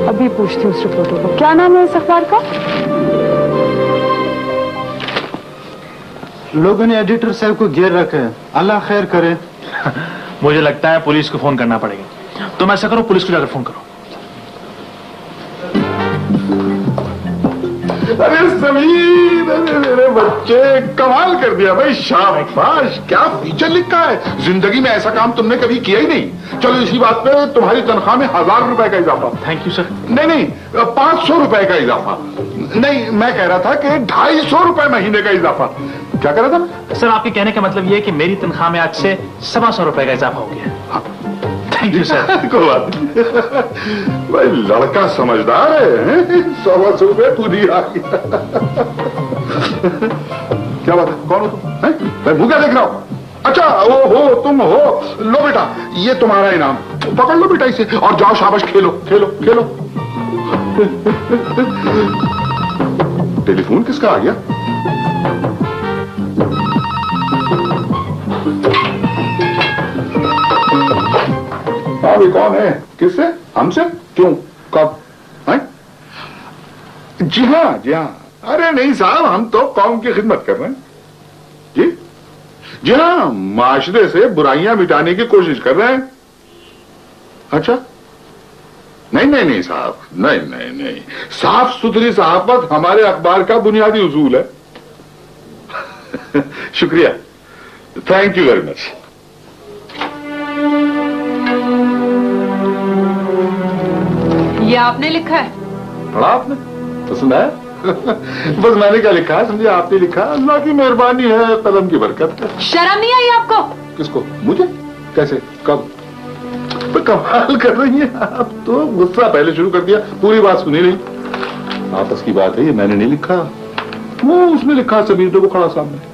अभी पूछती हूँ उस रिपोर्टर को, क्या नाम है इस अखबार का? लोगों ने एडिटर साहब को घेर रखा है, अल्लाह खैर करे। मुझे लगता है पुलिस को फोन करना पड़ेगा। तुम ऐसा करो, पुलिस को जाकर फोन करो। अरे समीर, अरे मेरे बच्चे, कमाल कर दिया भाई, शाबाश। क्या फीचर लिखा है। जिंदगी में ऐसा काम तुमने कभी किया ही नहीं। चलो इसी बात पे तुम्हारी तनख्वाह में 1000 रुपए का इजाफा। Thank you sir. नहीं, 500 रुपए का इजाफा। नहीं, मैं कह रहा था कि 250 रुपए महीने का इजाफा। क्या कह रहा था? सर, आपके कहने का मतलब यह है कि मेरी तनख्वाह में आज से 125 रुपए का इजाफा हो गया। Thank you sir. कोई बात नहीं भाई, लड़का समझदार है। 125 रुपए तू नहीं आ गया। क्या बात है, कौन हो तुम? मैं भूखा देख रहा हूं। अच्छा, वो हो तुम हो। लो बेटा, ये तुम्हारा इनाम, पकड़ लो बेटा इसे और जाओ, शाबाश, खेलो खेलो खेलो। टेलीफोन किसका आ गया? अभी कौन है? किससे? हमसे? क्यों? कब? है? जी हाँ, जी हाँ। अरे नहीं साहब, हम तो कौम की खिदमत कर रहे हैं। जी जी हाँ, माशरे से बुराइयां मिटाने की कोशिश कर रहे हैं। अच्छा, नहीं नहीं नहीं साहब, नहीं नहीं नहीं, साफ सुथरी सहाफत हमारे अखबार का बुनियादी उसूल है। शुक्रिया, थैंक यू वेरी मच। ये आपने लिखा है? पढ़ा आपने? पसंद आया? बस मैंने क्या लिखा है समझे, आपने लिखा। अल्लाह की मेहरबानी है, कलम की बरकत है। शर्म नहीं आई आपको? किसको? मुझे? कैसे? कब? तो कमाल कर रही है आप तो। गुस्सा पहले शुरू कर दिया, पूरी बात सुनी नहीं। आपस की बात है, ये मैंने नहीं लिखा, वो उसने लिखा। समीर देखो खड़ा सामने।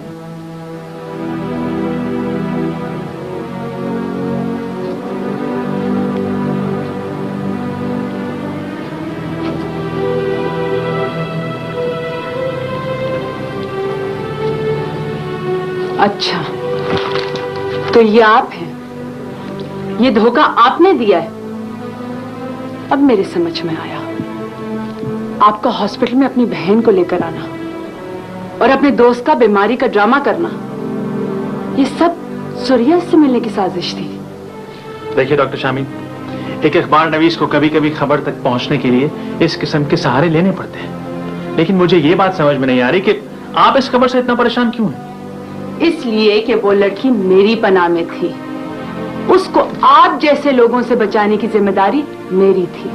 अच्छा, तो ये आप हैं, ये धोखा आपने दिया है। अब मेरे समझ में आया, आपका हॉस्पिटल में अपनी बहन को लेकर आना और अपने दोस्त का बीमारी का ड्रामा करना, ये सब सूर्या से मिलने की साजिश थी। देखिए डॉक्टर शामी, एक अखबार नवीस को कभी कभी खबर तक पहुंचने के लिए इस किस्म के सहारे लेने पड़ते हैं, लेकिन मुझे ये बात समझ में नहीं आ रही कि आप इस खबर से इतना परेशान क्यों हैं? इसलिए कि वो लड़की मेरी पनाह में थी, उसको आप जैसे लोगों से बचाने की जिम्मेदारी मेरी थी।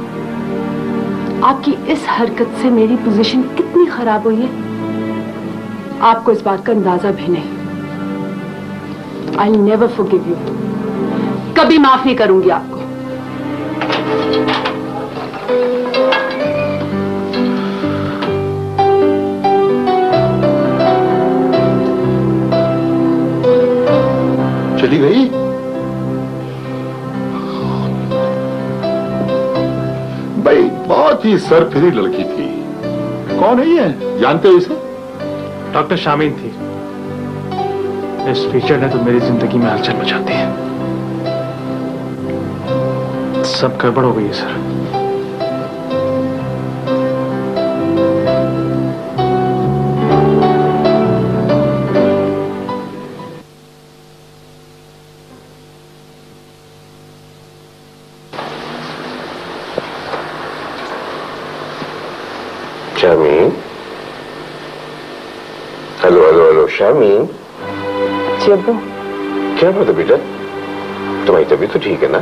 आपकी इस हरकत से मेरी पोजीशन कितनी खराब हुई है, आपको इस बात का अंदाजा भी नहीं। I'll never forgive you, कभी माफ नहीं करूंगी आपको। चली गई? भाई बहुत ही सरफिरी लड़की थी। कौन है ये, जानते हो इसे? डॉक्टर शामीन थी। इस फीचर ने तो मेरी जिंदगी में हलचल मचा दी है। सब गड़बड़ हो गई है sir. Shameen, hello hello hello Shameen. जी अब्बू। क्या बात है बेटा, तुम्हारी तबीयत तो ठीक है ना?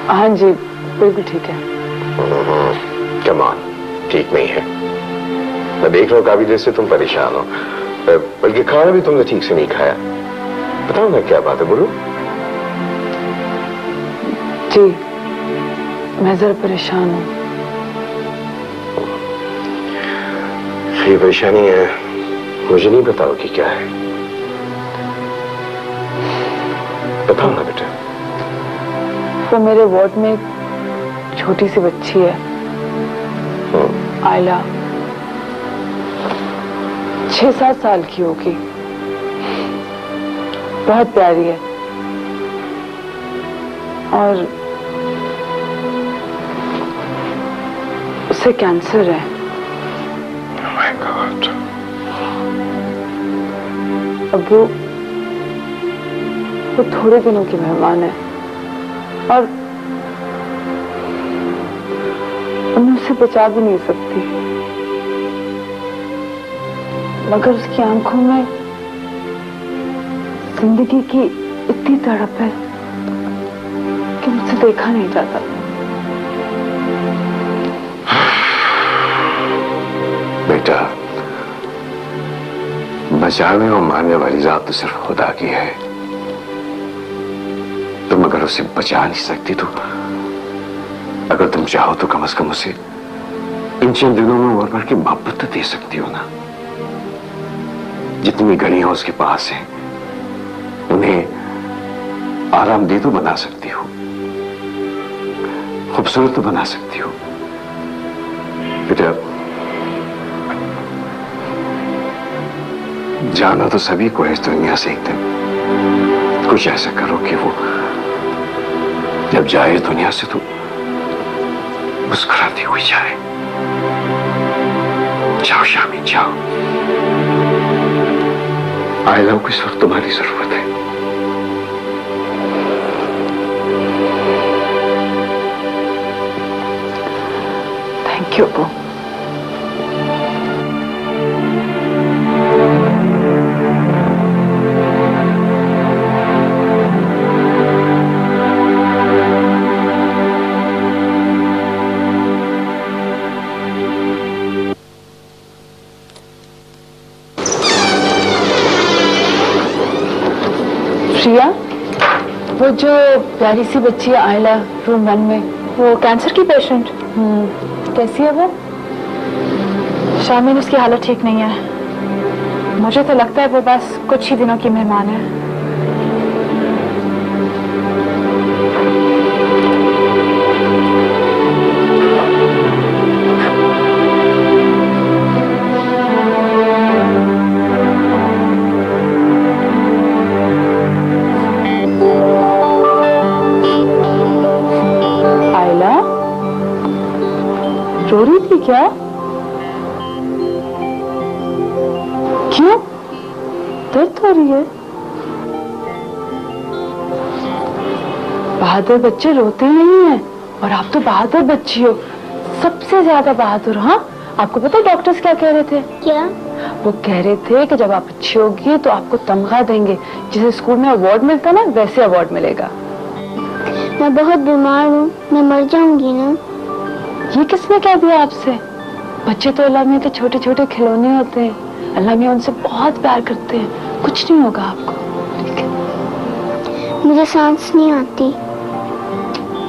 हाँ जी बिल्कुल ठीक है। कमान ठीक नहीं है, मैं देख रहा हूँ काफी देर से तुम परेशान हो, बल्कि खाना भी तुमने ठीक से नहीं खाया। बताओ ना क्या बात है, बोलो। जी मैं जरा परेशान हूँ। ये परेशानी है, मुझे नहीं बताओ कि क्या है, बताओ ना बेटा। तो मेरे वार्ड में एक छोटी सी बच्ची है, आयला, 6-7 साल की होगी, बहुत प्यारी है और उसे कैंसर है। Oh my God. अब्बू वो थोड़े दिनों की मेहमान है और मैं उसे बचा भी नहीं सकती, मगर उसकी आंखों में जिंदगी की इतनी तड़प है कि मुझसे देखा नहीं जाता। बेटा, बचाने और मारने वाली जात तो सिर्फ खुदा की है। तुम अगर उसे बचा नहीं सकती तो अगर तुम चाहो तो कम से कम उसे इन चंद दिनों में और भर की मोहब्बत तो दे सकती हो ना। जितनी घड़ियां उसके पास हैं उन्हें आरामदेह तो बना सकती हो, खूबसूरत तो बना सकती हो। बेटा, जाना तो सभी को है इस दुनिया से एक दिन। कुछ ऐसा करो कि वो जब जाए दुनिया से तो मुस्कुराती हुई जाए। जाओ शामी जाओ, आयला को इस वक्त तुम्हारी जरूरत है। थैंक यू अब्बू। प्रिया, वो जो प्यारी सी बच्ची है आयला रूम 1 में, वो कैंसर की पेशेंट। कैसी है वो? शामिल, उसकी हालत ठीक नहीं है। मुझे तो लगता है वो बस कुछ ही दिनों की मेहमान है। रो रही थी क्या? क्यों? दर्द हो रही है? बहादुर बच्चे रोते नहीं हैं, और आप तो बहादुर बच्ची हो, सबसे ज्यादा बहादुर। हाँ, आपको पता है डॉक्टर्स क्या कह रहे थे? क्या? वो कह रहे थे कि जब आप अच्छी होगी तो आपको तमगा देंगे, जैसे स्कूल में अवार्ड मिलता ना, वैसे अवार्ड मिलेगा। मैं बहुत बीमार हूँ, मैं मर जाऊंगी ना। ये किसने कह दिया आपसे? बच्चे तो अल्लाह मियां के छोटे छोटे खिलौने होते हैं, अल्लाह मियां उनसे बहुत प्यार करते हैं, कुछ नहीं होगा आपको। मुझे सांस नहीं आती।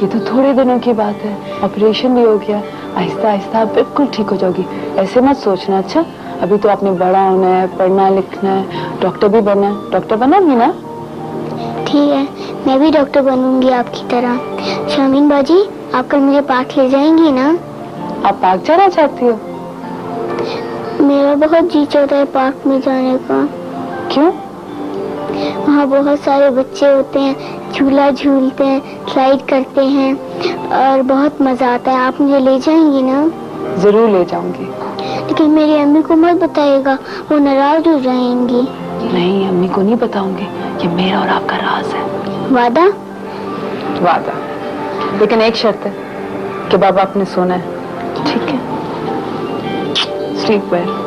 ये तो थोड़े दिनों की बात है, ऑपरेशन भी हो गया, आहिस्ता आहिस्ता आप बिल्कुल ठीक हो जाओगी। ऐसे मत सोचना, अच्छा? अभी तो आपने बड़ा होना है, पढ़ना लिखना है, डॉक्टर भी बनना है। डॉक्टर बनोगी ना? ठीक है, मैं भी डॉक्टर बनूंगी आपकी तरह। शामीन बाजी, आप कल मुझे पार्क ले जाएंगी ना? आप पार्क जाना चाहती हो? मेरा बहुत जी चाहता है पार्क में जाने का। क्यों? वहाँ बहुत सारे बच्चे होते हैं, झूला झूलते हैं, स्लाइड करते हैं और बहुत मजा आता है। आप मुझे ले जाएंगी ना? जरूर ले जाऊंगी। लेकिन मेरी अम्मी को मत बताइएगा, वो नाराज हो जाएंगी। नहीं, अम्मी को नहीं बताऊंगी, ये मेरा और आपका राज है। वादा? वादा, लेकिन एक शर्त है कि बाबा आपने सोना है, ठीक है? Sleep well.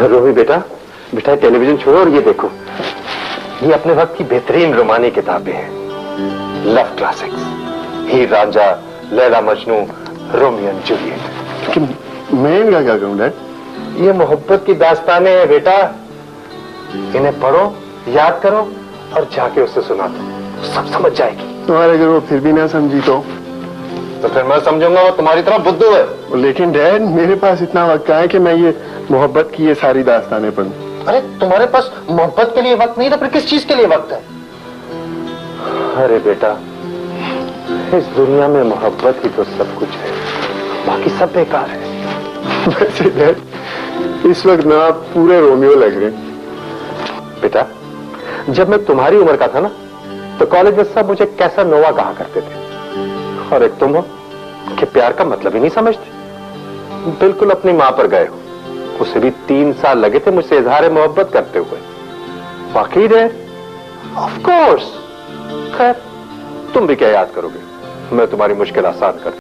रोही बेटा, बेटा टेलीविजन छोड़ो और ये देखो, ये अपने वक्त की बेहतरीन रोमानी किताबें हैं, love classics, Heer Ranjha, Laila Majnu, Romeo and Juliet. मैं इनका क्या करूं डैड? ये मोहब्बत की दास्तानें हैं बेटा, इन्हें पढ़ो, याद करो और जाके उससे सुना दो, सब समझ जाएगी। तुम्हारे अगर वो फिर भी ना समझी तो फिर मैं समझूंगा वो तुम्हारी तरह बुद्धू है। लेकिन डैड, मेरे पास इतना वक्त है कि मैं ये मोहब्बत की ये सारी दास्तानें पढ़ूं। अरे तुम्हारे पास मोहब्बत के लिए वक्त नहीं तो फिर किस चीज के लिए वक्त है? अरे बेटा, इस दुनिया में मोहब्बत ही तो सब कुछ है, बाकी सब बेकार है। वैसे डैड, इस वक्त ना आप पूरे रोमियो लग रहे हैं। बेटा, जब मैं तुम्हारी उम्र का था ना, तो कॉलेज में सब मुझे कैसा नोवा कहा करते थे, और एक तुम हो कि प्यार का मतलब ही नहीं समझते। बिल्कुल अपनी मां पर गए हो, उसे भी 3 साल लगे थे मुझसे इजहार मोहब्बत करते हुए। वाकई है, ऑफ कोर्स। खैर, तुम भी क्या याद करोगे, मैं तुम्हारी मुश्किल आसान कर